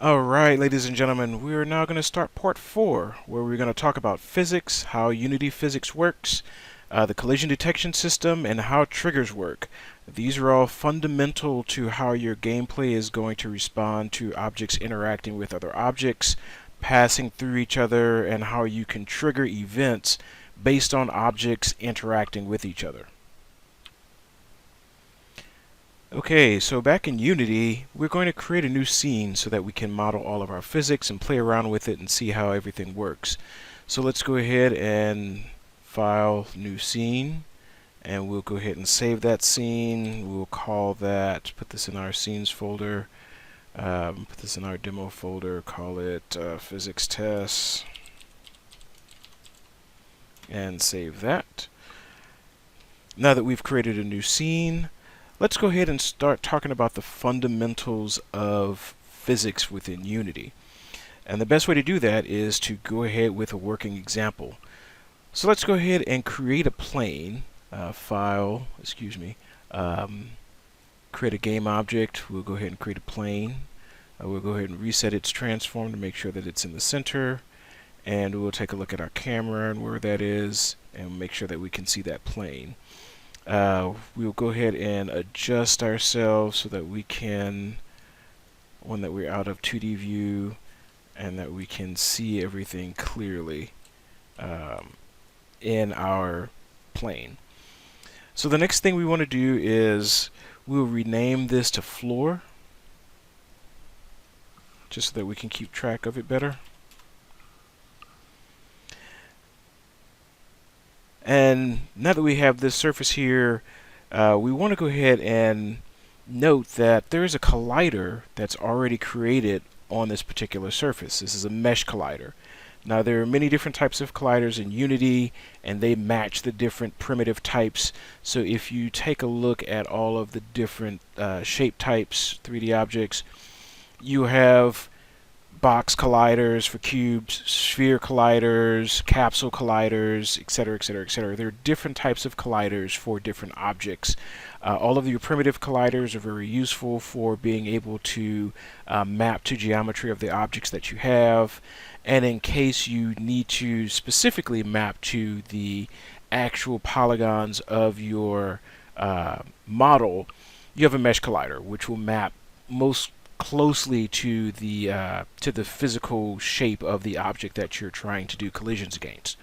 Alright, ladies and gentlemen, we are now going to start part 4, where we're going to talk about physics, how Unity physics works, the collision detection system, and how triggers work. These are all fundamental to how your gameplay is going to respond to objects interacting with other objects, passing through each other, and how you can trigger events based on objects interacting with each other. Okay, so back in Unity, we're going to create a new scene so that we can model all of our physics and play around with it and see how everything works. So let's go ahead and file new scene, and we'll go ahead and save that scene. We'll call that, put this in our scenes folder, put this in our demo folder, call it physics tests, and save that. Now that we've created a new scene, let's go ahead and start talking about the fundamentals of physics within Unity. And the best way to do that is to go ahead with a working example. So let's go ahead and create a plane, create a game object. We'll go ahead and create a plane. We'll go ahead and reset its transform to make sure that it's in the center. And we'll take a look at our camera and where that is and make sure that we can see that plane. We'll go ahead and adjust ourselves so that we can, that we're out of 2D view and that we can see everything clearly in our plane. So the next thing we want to do is we'll rename this to floor, just so that we can keep track of it better. And now that we have this surface here, we want to go ahead and note that there is a collider that's already created on this particular surface. This is a mesh collider. Now there are many different types of colliders in Unity, and they match the different primitive types. So if you take a look at all of the different shape types, 3D objects, you have box colliders for cubes, sphere colliders, capsule colliders, etc., etc., etc. There are different types of colliders for different objects. All of your primitive colliders are very useful for being able to map to geometry of the objects that you have, and in case you need to specifically map to the actual polygons of your model, you have a mesh collider, which will map most closely to the physical shape of the object that you're trying to do collisions against.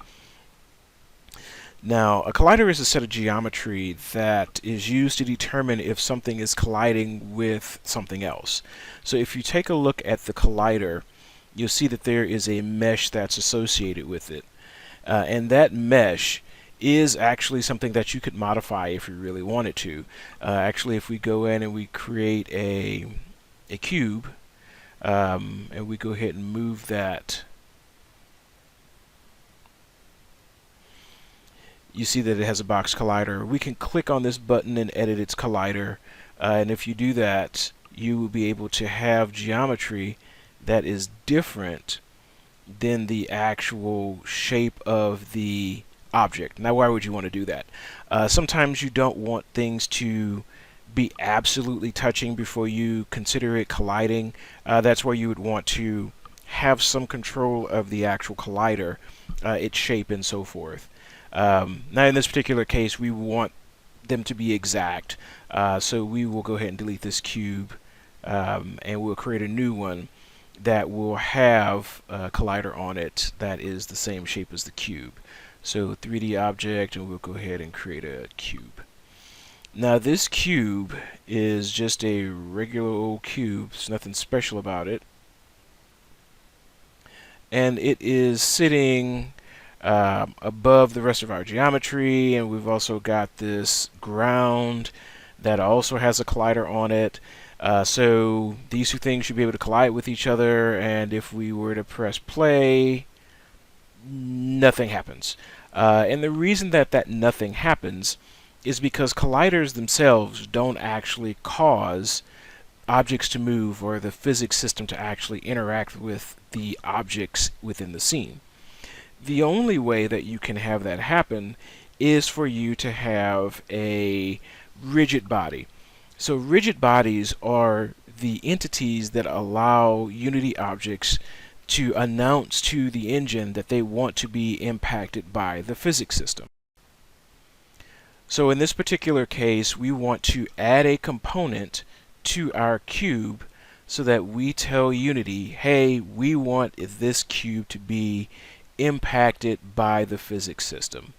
Now, a collider is a set of geometry that is used to determine if something is colliding with something else. So if you take a look at the collider, you'll see that there is a mesh that's associated with it. And that mesh is actually something that you could modify if you really wanted to. Actually, if we go in and we create a cube, and we go ahead and move that, you see that it has a box collider. We can click on this button and edit its collider, and if you do that, you will be able to have geometry that is different than the actual shape of the object. Now, why would you want to do that? Sometimes you don't want things to be absolutely touching before you consider it colliding. That's where you would want to have some control of the actual collider, its shape, and so forth. Now in this particular case, we want them to be exact, so we will go ahead and delete this cube, and we'll create a new one that will have a collider on it that is the same shape as the cube. So 3D object, and we'll go ahead and create a cube. Now this cube is just a regular old cube. There's nothing special about it. And it is sitting above the rest of our geometry, and we've also got this ground that also has a collider on it. So these two things should be able to collide with each other, and if we were to press play, nothing happens. And the reason that nothing happens is because colliders themselves don't actually cause objects to move or the physics system to actually interact with the objects within the scene. The only way that you can have that happen is for you to have a rigid body. So rigid bodies are the entities that allow Unity objects to announce to the engine that they want to be impacted by the physics system. So in this particular case, we want to add a component to our cube so that we tell Unity, hey, we want this cube to be impacted by the physics system.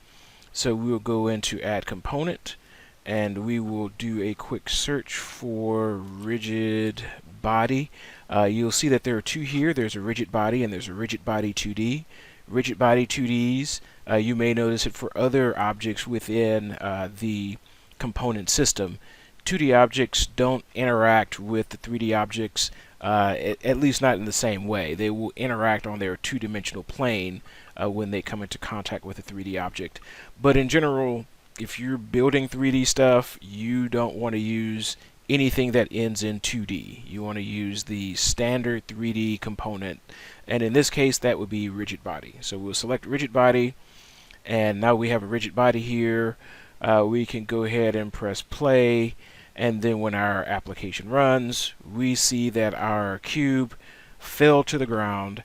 So we will go into add component, and we will do a quick search for rigid body. You'll see that there are two here. There's a rigid body and there's a rigid body 2D. Rigid body 2Ds, you may notice it for other objects within the component system. 2D objects don't interact with the 3D objects, at least not in the same way. They will interact on their two-dimensional plane when they come into contact with a 3D object. But in general, if you're building 3D stuff, you don't want to use anything that ends in 2D. You want to use the standard 3D component, and in this case that would be rigid body. So we'll select rigid body, and now we have a rigid body here. We can go ahead and press play, and then when our application runs, we see that our cube fell to the ground.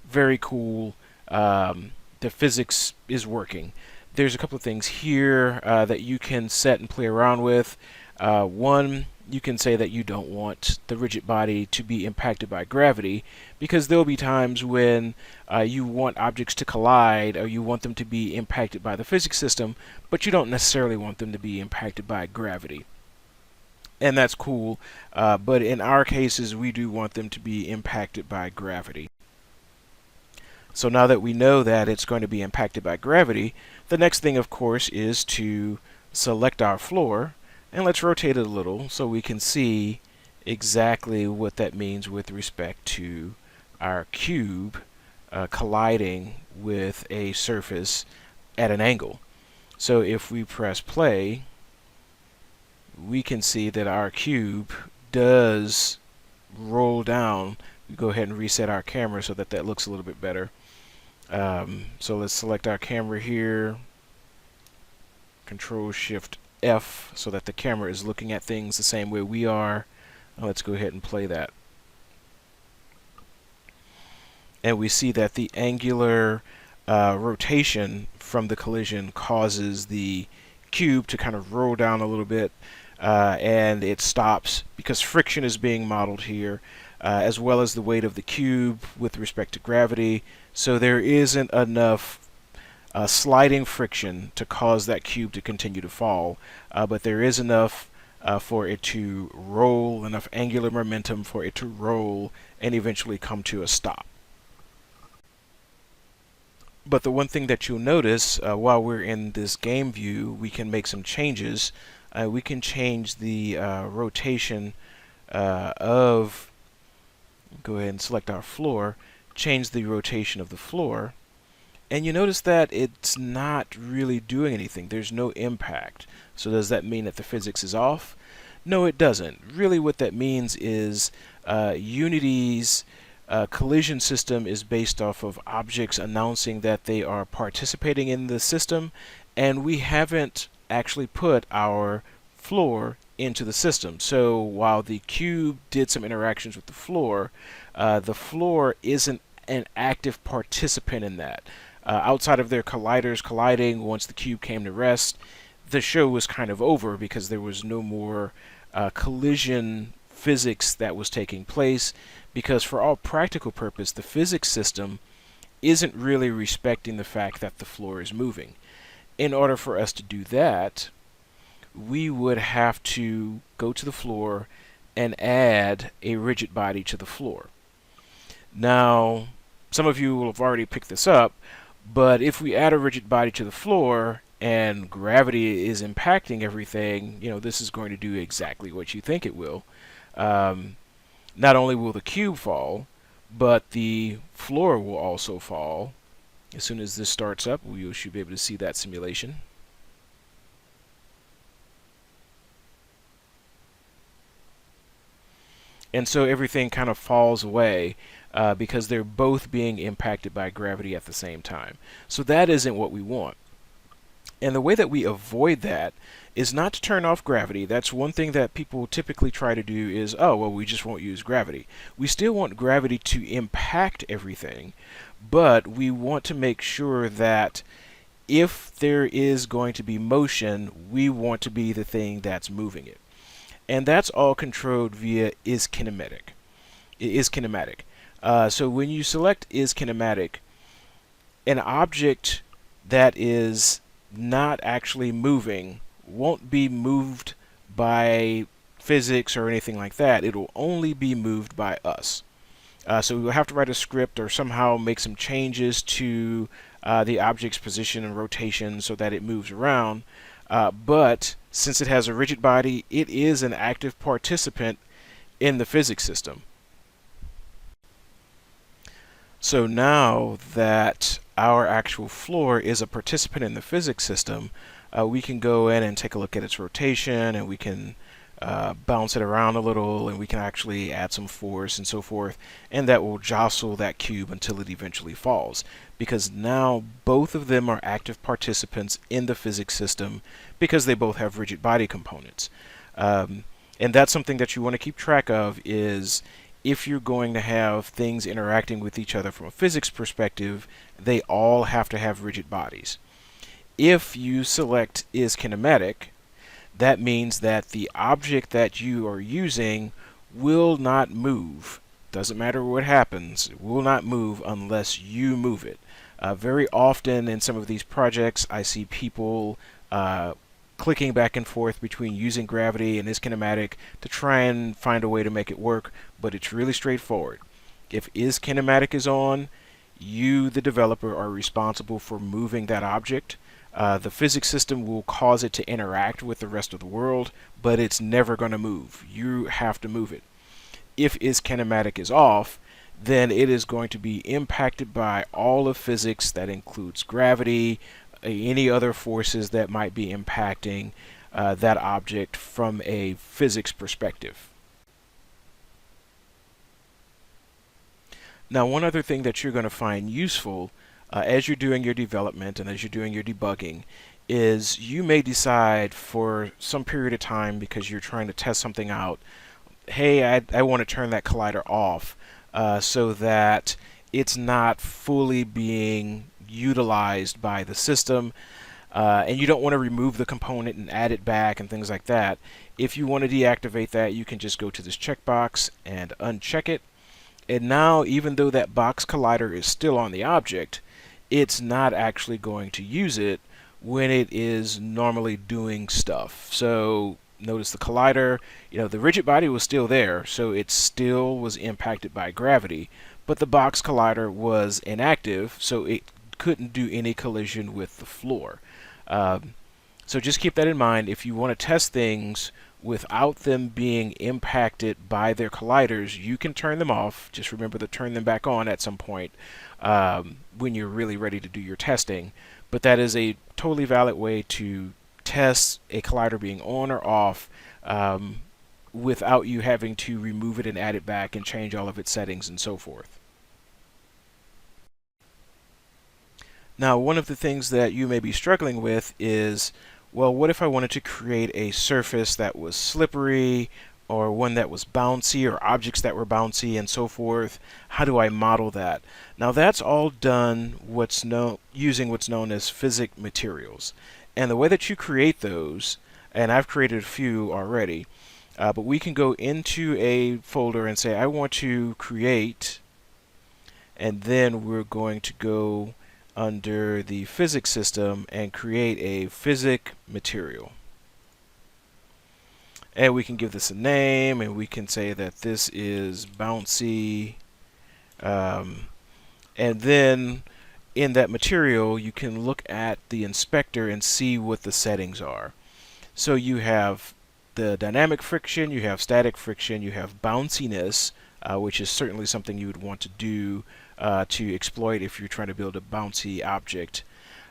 Very cool. The physics is working. There's a couple of things here that you can set and play around with. One, you can say that you don't want the rigid body to be impacted by gravity, because there'll be times when you want objects to collide, or you want them to be impacted by the physics system, but you don't necessarily want them to be impacted by gravity. And that's cool, but in our cases we do want them to be impacted by gravity. So now that we know that it's going to be impacted by gravity, the next thing of course is to select our floor, and let's rotate it a little so we can see exactly what that means with respect to our cube colliding with a surface at an angle. So if we press play, we can see that our cube does roll down. We go ahead and reset our camera so that that looks a little bit better. So let's select our camera here, Control Shift F, so that the camera is looking at things the same way we are. Let's go ahead and play that. And we see that the angular rotation from the collision causes the cube to kind of roll down a little bit, and it stops because friction is being modeled here, as well as the weight of the cube with respect to gravity. So there isn't enough sliding friction to cause that cube to continue to fall, but there is enough for it to roll, enough angular momentum for it to roll and eventually come to a stop. But the one thing that you'll notice while we're in this game view, we can make some changes. We can change the rotation of, go ahead and select our floor, change the rotation of the floor, and you notice that it's not really doing anything. There's no impact. So does that mean that the physics is off? No, it doesn't. Really what that means is Unity's collision system is based off of objects announcing that they are participating in the system, and we haven't actually put our floor into the system. So while the cube did some interactions with the floor isn't an active participant in that. Outside of their colliders colliding once the cube came to rest, the show was kind of over because there was no more collision physics that was taking place, because for all practical purpose the physics system isn't really respecting the fact that the floor is moving. In order for us to do that, we would have to go to the floor and add a rigid body to the floor. Now, some of you will have already picked this up, but if we add a rigid body to the floor and gravity is impacting everything, this is going to do exactly what you think it will. Not only will the cube fall, but the floor will also fall. As soon as this starts up, we should be able to see that simulation. And so everything kind of falls away because they're both being impacted by gravity at the same time. So that isn't what we want. And the way that we avoid that is not to turn off gravity. That's one thing that people typically try to do is, oh, well, we just won't use gravity. We still want gravity to impact everything, but we want to make sure that if there is going to be motion, we want to be the thing that's moving it. And that's all controlled via is kinematic. It is kinematic. So when you select is kinematic, an object that is not actually moving won't be moved by physics or anything like that. It'll only be moved by us. So we'll have to write a script or somehow make some changes to the object's position and rotation so that it moves around. But since it has a rigid body, it is an active participant in the physics system. So now that our actual floor is a participant in the physics system, we can go in and take a look at its rotation, and we can bounce it around a little, and we can actually add some force and so forth, and that will jostle that cube until it eventually falls, because now both of them are active participants in the physics system because they both have rigid body components. And that's something that you want to keep track of, is if you're going to have things interacting with each other from a physics perspective, they all have to have rigid bodies. If you select is kinematic, that means that the object that you are using will not move. Doesn't matter what happens, it will not move unless you move it. Very often in some of these projects, I see people clicking back and forth between using gravity and is kinematic to try and find a way to make it work, but it's really straightforward. If is kinematic is on, you, the developer, are responsible for moving that object. The physics system will cause it to interact with the rest of the world, but it's never going to move. You have to move it. If is kinematic is off, then it is going to be impacted by all of physics. That includes gravity, any other forces that might be impacting that object from a physics perspective. Now, one other thing that you're going to find useful as you're doing your development and as you're doing your debugging is you may decide for some period of time, because you're trying to test something out, hey, I want to turn that collider off so that it's not fully being utilized by the system, and you don't want to remove the component and add it back and things like that. If you want to deactivate that, you can just go to this checkbox and uncheck it. And now, even though that box collider is still on the object, it's not actually going to use it when it is normally doing stuff. So notice the collider, the rigid body was still there, so it still was impacted by gravity, but the box collider was inactive, so it couldn't do any collision with the floor. So just keep that in mind. If you want to test things without them being impacted by their colliders, you can turn them off. Just remember to turn them back on at some point when you're really ready to do your testing. But that is a totally valid way to test a collider being on or off without you having to remove it and add it back and change all of its settings and so forth. Now, one of the things that you may be struggling with is, well, what if I wanted to create a surface that was slippery, or one that was bouncy, or objects that were bouncy and so forth? How do I model that? Now, that's all done using what's known as physics materials. And the way that you create those, and I've created a few already, but we can go into a folder and say, I want to create, and then we're going to go under the physics system and create a physics material. And we can give this a name, and we can say that this is bouncy. And then in that material, you can look at the inspector and see what the settings are. So you have the dynamic friction, you have static friction, you have bounciness, which is certainly something you would want to do to exploit if you're trying to build a bouncy object.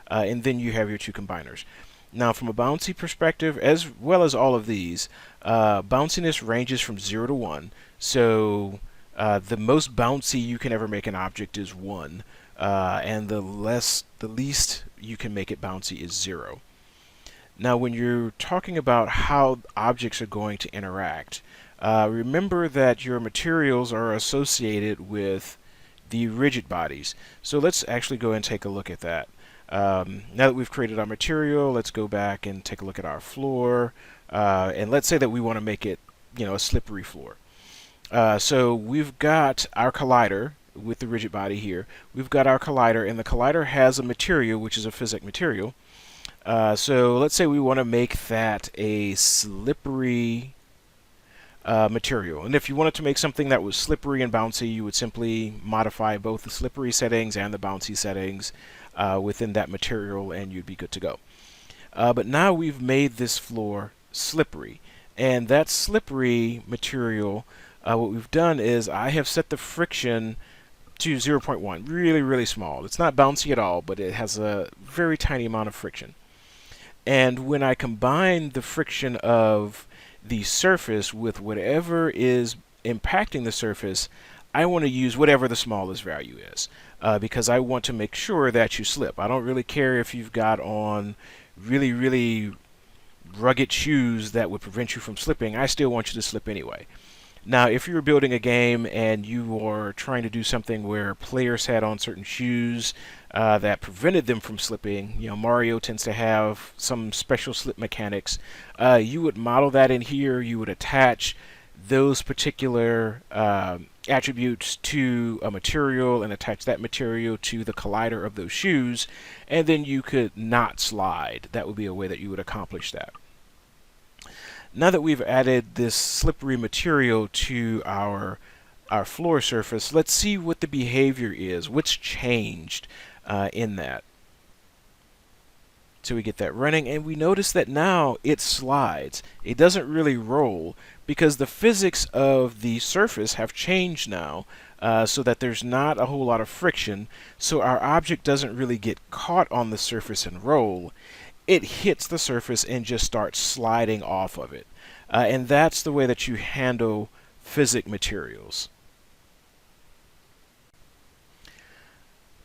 And then you have your two combiners. Now, from a bouncy perspective, as well as all of these, bounciness ranges from 0 to 1. So the most bouncy you can ever make an object is 1, and the least you can make it bouncy is 0. Now, when you're talking about how objects are going to interact, remember that your materials are associated with the rigid bodies. So let's actually go and take a look at that. Now that we've created our material, let's go back and take a look at our floor. And let's say that we want to make it, a slippery floor. So we've got our collider with the rigid body here. We've got our collider, and the collider has a material, which is a physics material. So let's say we want to make that a slippery material. And if you wanted to make something that was slippery and bouncy, you would simply modify both the slippery settings and the bouncy settings within that material, and you'd be good to go. But now we've made this floor slippery. And that slippery material, what we've done is I have set the friction to 0.1, really, really small. It's not bouncy at all, but it has a very tiny amount of friction. And when I combine the friction of the surface with whatever is impacting the surface, I want to use whatever the smallest value is because I want to make sure that you slip. I don't really care if you've got on really, really rugged shoes that would prevent you from slipping. I still want you to slip anyway. Now, if you were building a game and you were trying to do something where players had on certain shoes that prevented them from slipping, Mario tends to have some special slip mechanics, you would model that in here. You would attach those particular attributes to a material and attach that material to the collider of those shoes, and then you could not slide. That would be a way that you would accomplish that. Now that we've added this slippery material to our floor surface, let's see what the behavior is, what's changed in that. So we get that running, and we notice that now it slides. It doesn't really roll because the physics of the surface have changed now so that there's not a whole lot of friction, so our object doesn't really get caught on the surface and roll. It hits the surface and just starts sliding off of it. And that's the way that you handle physics materials.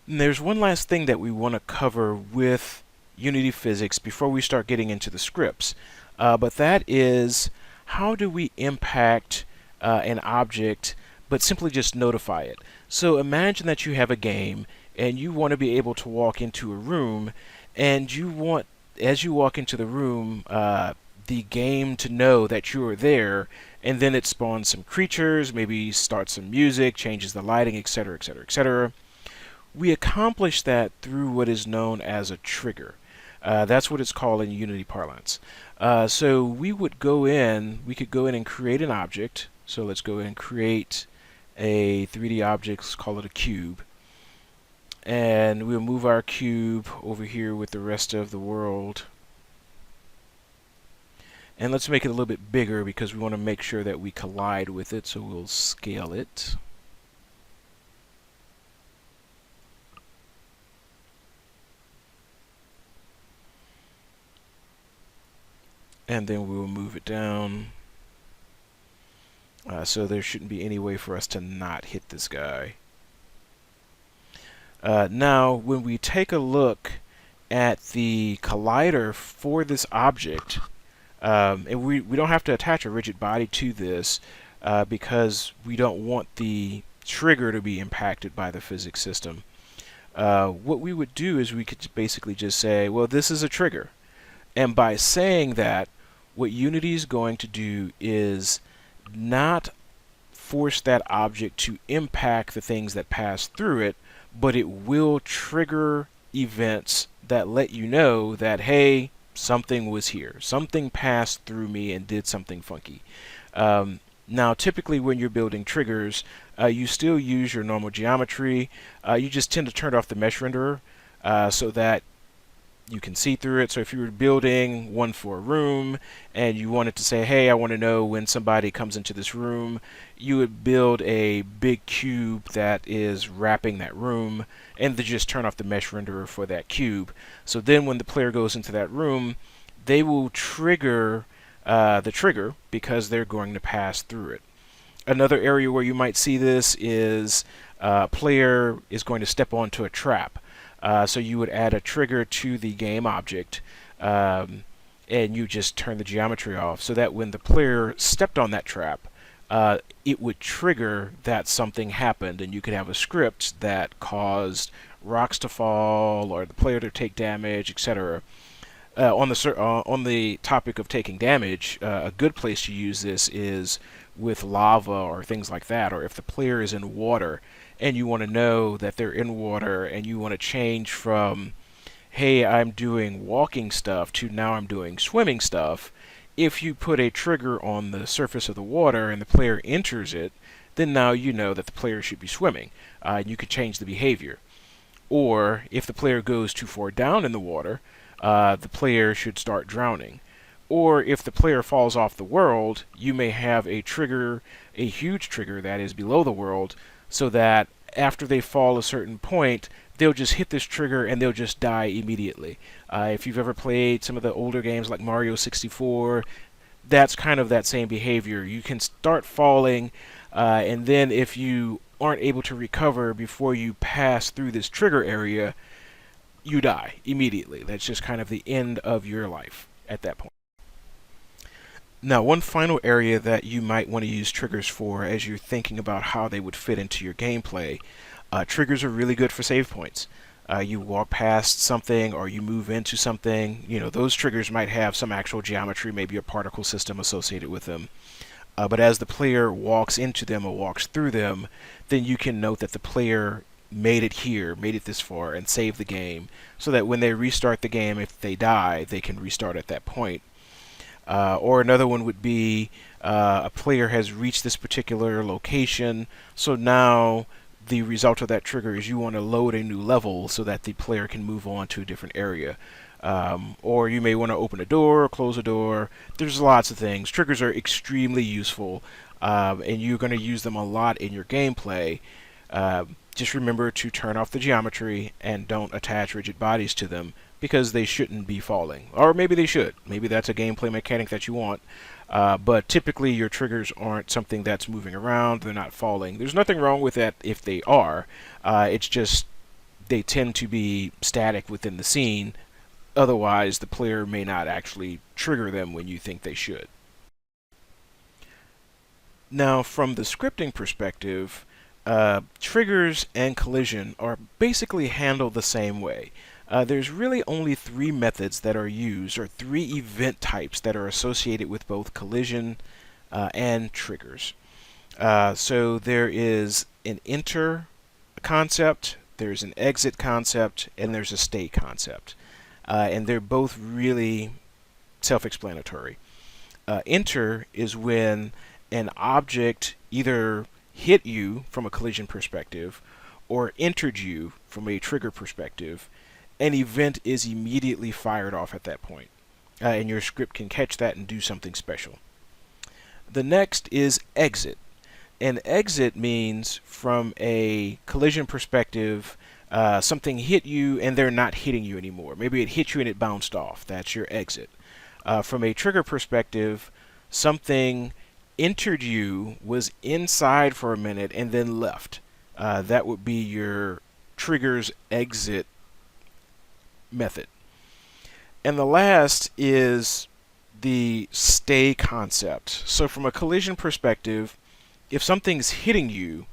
And there's one last thing that we want to cover with Unity physics before we start getting into the scripts. But that is, how do we impact an object but simply just notify it? So imagine that you have a game and you want to be able to walk into a room, and you want, as you walk into the room, the game to know that you are there, and then it spawns some creatures, maybe starts some music, changes the lighting, etc., etc., etc. We accomplish that through what is known as a trigger. That's what it's called in Unity parlance. So we could go in and create an object. So let's go and create a 3D object, let's call it a cube. And we'll move our cube over here with the rest of the world. And let's make it a little bit bigger because we want to make sure that we collide with it, so we'll scale it. And then we'll move it down. So there shouldn't be any way for us to not hit this guy. Now, when we take a look at the collider for this object, and we don't have to attach a rigid body to this because we don't want the trigger to be impacted by the physics system. What we would do is we could basically just say, well, this is a trigger. And by saying that, what Unity is going to do is not force that object to impact the things that pass through it, but it will trigger events that let you know that, hey, something was here. Something passed through me and did something funky. Now, typically when you're building triggers, you still use your normal geometry. You just tend to turn off the mesh renderer so that you can see through it. So if you were building one for a room and you wanted to say, hey, I want to know when somebody comes into this room, you would build a big cube that is wrapping that room and then just turn off the mesh renderer for that cube. So then when the player goes into that room, they will trigger the trigger because they're going to pass through it. Another area where you might see this is a player is going to step onto a trap. So you would add a trigger to the game object. and you just turn the geometry off so that when the player stepped on that trap, it would trigger that something happened, and you could have a script that caused rocks to fall or the player to take damage, etc. On the topic of taking damage, a good place to use this is with lava or things like that, or if the player is in water and you want to know that they're in water and you want to change from, hey, I'm doing walking stuff to now I'm doing swimming stuff. If you put a trigger on the surface of the water and the player enters it, then now you know that the player should be swimming. You could change the behavior. Or if the player goes too far down in the water, the player should start drowning. Or if the player falls off the world, you may have a trigger, a huge trigger that is below the world, so that after they fall a certain point, they'll just hit this trigger and they'll just die immediately. If you've ever played some of the older games like Mario 64, that's kind of that same behavior. You can start falling, and then if you aren't able to recover before you pass through this trigger area, you die immediately. That's just kind of the end of your life at that point. Now, one final area that you might want to use triggers for as you're thinking about how they would fit into your gameplay, triggers are really good for save points. You walk past something or you move into something, those triggers might have some actual geometry, maybe a particle system associated with them. But as the player walks into them or walks through them, then you can note that the player made it here, made it this far, and save the game, so that when they restart the game, if they die, they can restart at that point. Or another one would be a player has reached this particular location, so now the result of that trigger is you want to load a new level so that the player can move on to a different area. Or you may want to open a door or close a door. There's lots of things. Triggers are extremely useful, and you're going to use them a lot in your gameplay. Just remember to turn off the geometry and don't attach rigid bodies to them, because they shouldn't be falling. Or maybe they should. Maybe that's a gameplay mechanic that you want. But typically your triggers aren't something that's moving around. They're not falling. There's nothing wrong with that if they are. It's just they tend to be static within the scene. Otherwise, the player may not actually trigger them when you think they should. Now, from the scripting perspective, triggers and collision are basically handled the same way. There's really only three methods that are used, or three event types that are associated with both collision and triggers. So there is an enter concept, there's an exit concept, and there's a stay concept. And they're both really self-explanatory. Enter is when an object either hit you from a collision perspective or entered you from a trigger perspective. An event is immediately fired off at that point, and your script can catch that and do something special. The next is exit. An exit means from a collision perspective, something hit you and they're not hitting you anymore. Maybe it hit you and it bounced off. That's your exit. From a trigger perspective, something entered you, was inside for a minute, and then left. That would be your trigger's exit method. And the last is the stay concept. So from a collision perspective, if something's hitting you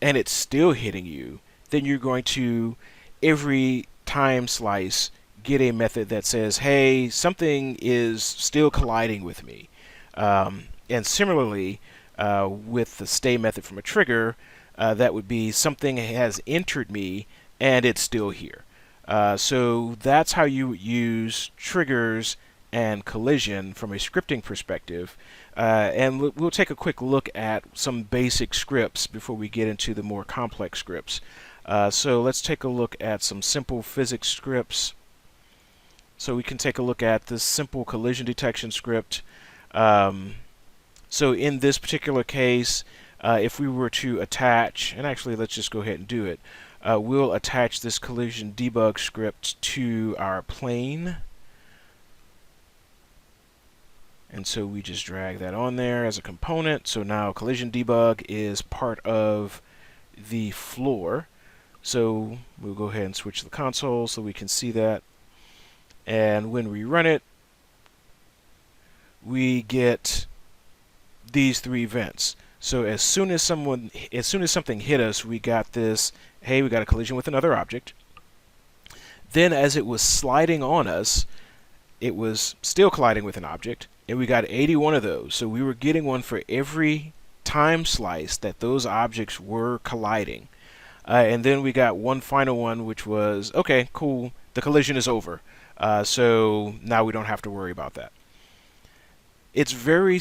and it's still hitting you, then you're going to, every time slice, get a method that says, hey, something is still colliding with me. And similarly, with the stay method from a trigger, that would be something has entered me and it's still here. So that's how you use triggers and collision from a scripting perspective. And we'll take a quick look at some basic scripts before we get into the more complex scripts. So let's take a look at some simple physics scripts. So we can take a look at this simple collision detection script. So in this particular case, if we were to attach, and actually let's just go ahead and do it, we'll attach this collision debug script to our plane. And so we just drag that on there as a component. So now collision debug is part of the floor. So we'll go ahead and switch the console so we can see that. And when we run it, we get these three events. So as soon as something hit us, we got this, hey, we got a collision with another object. Then as it was sliding on us, it was still colliding with an object, and we got 81 of those. So we were getting one for every time slice that those objects were colliding. And then we got one final one, which was, okay, cool, the collision is over. So now we don't have to worry about that. It's very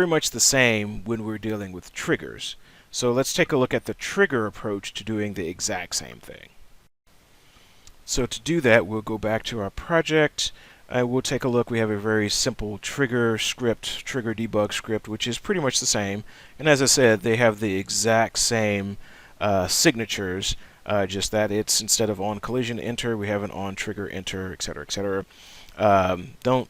much the same when we're dealing with triggers. So let's take a look at the trigger approach to doing the exact same thing. So to do that, we'll go back to our project. We'll take a look. We have a very simple trigger script, trigger debug script, which is pretty much the same. And as I said, they have the exact same signatures, just that it's, instead of on collision enter, we have an on trigger enter, etc., etc. Don't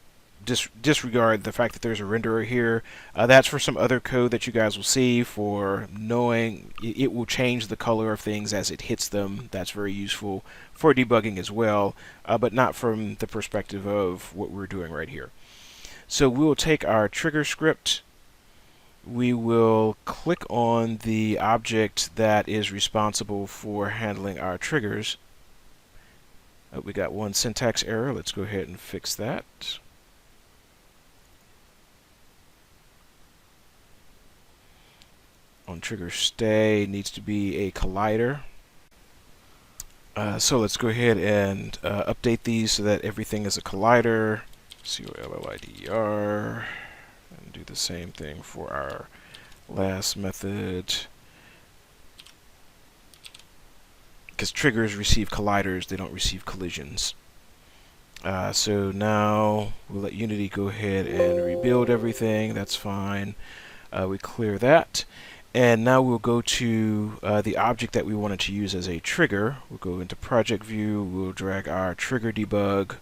disregard the fact that there's a renderer here. That's for some other code that you guys will see, for knowing it will change the color of things as it hits them. That's very useful for debugging as well, but not from the perspective of what we're doing right here. So we will take our trigger script. We will click on the object that is responsible for handling our triggers. We got one syntax error. Let's go ahead and fix that. On trigger stay needs to be a collider. So let's go ahead and update these so that everything is a collider. collider, and do the same thing for our last method. Because triggers receive colliders, they don't receive collisions. So now we'll let Unity go ahead and rebuild everything. That's fine. We clear that. And now we'll go to the object that we wanted to use as a trigger. We'll go into project view. We'll drag our trigger debug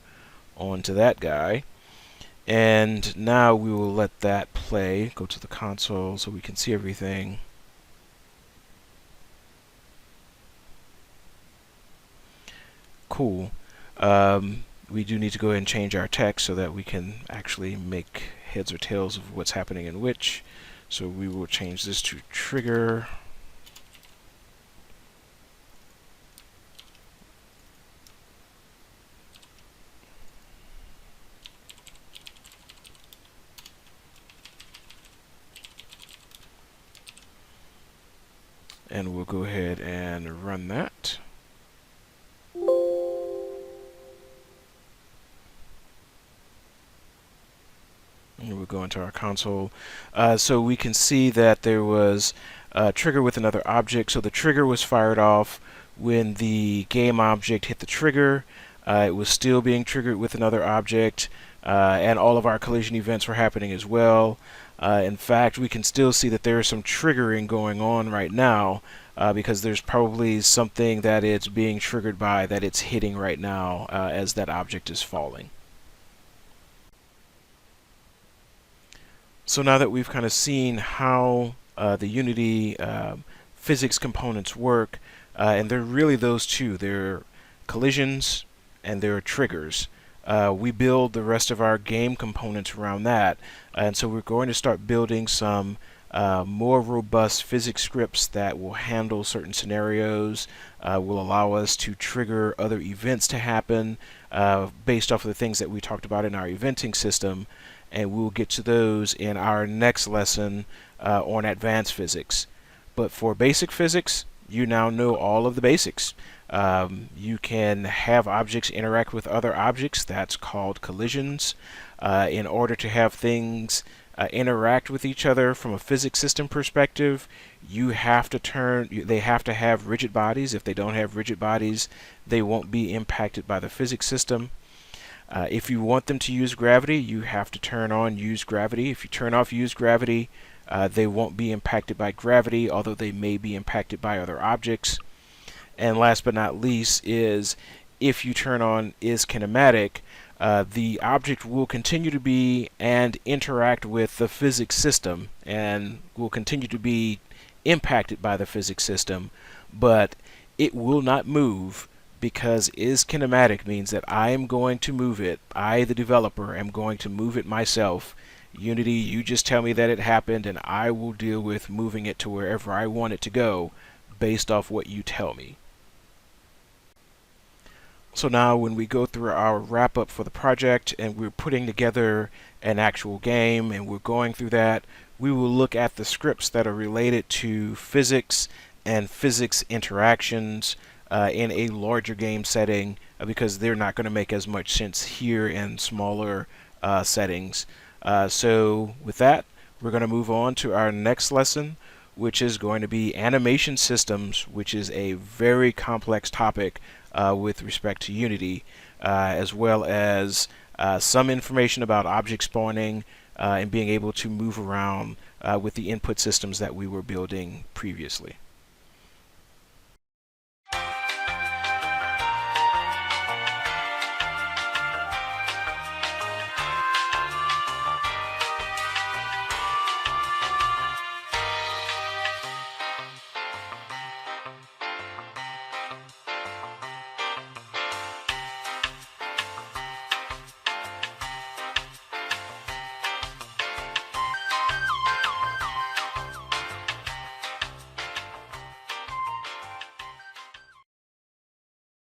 onto that guy. And now we will let that play. Go to the console so we can see everything. Cool. We do need to go ahead and change our text so that we can actually make heads or tails of what's happening in which. So we will change this to trigger. And we'll go ahead and run that. And we'll go into our console. So we can see that there was a trigger with another object. So the trigger was fired off when the game object hit the trigger. It was still being triggered with another object, and all of our collision events were happening as well. In fact, we can still see that there is some triggering going on right now, because there's probably something that it's being triggered by that it's hitting right now as that object is falling. So now that we've kind of seen how the Unity physics components work, and they're really those two, they're collisions and they're triggers. We build the rest of our game components around that, and so we're going to start building some more robust physics scripts that will handle certain scenarios, will allow us to trigger other events to happen based off of the things that we talked about in our eventing system. And we'll get to those in our next lesson on advanced physics. But for basic physics, you now know all of the basics. You can have objects interact with other objects. That's called collisions. In order to have things interact with each other from a physics system perspective, they have to have rigid bodies. If they don't have rigid bodies, they won't be impacted by the physics system. If you want them to use gravity, you have to turn on use gravity. If you turn off use gravity, they won't be impacted by gravity, although they may be impacted by other objects. And last but not least is, if you turn on is kinematic, the object will continue to be and interact with the physics system and will continue to be impacted by the physics system, but it will not move, because is kinematic means that I am going to move it. I, the developer, am going to move it myself, Unity, you just tell me that it happened, and I will deal with moving it to wherever I want it to go based off what you tell me. So now when we go through our wrap up for the project and we're putting together an actual game and we're going through that, we will look at the scripts that are related to physics and physics interactions in a larger game setting because they're not going to make as much sense here in smaller settings. So with that, we're going to move on to our next lesson, which is going to be animation systems, which is a very complex topic with respect to Unity, as well as some information about object spawning and being able to move around with the input systems that we were building previously.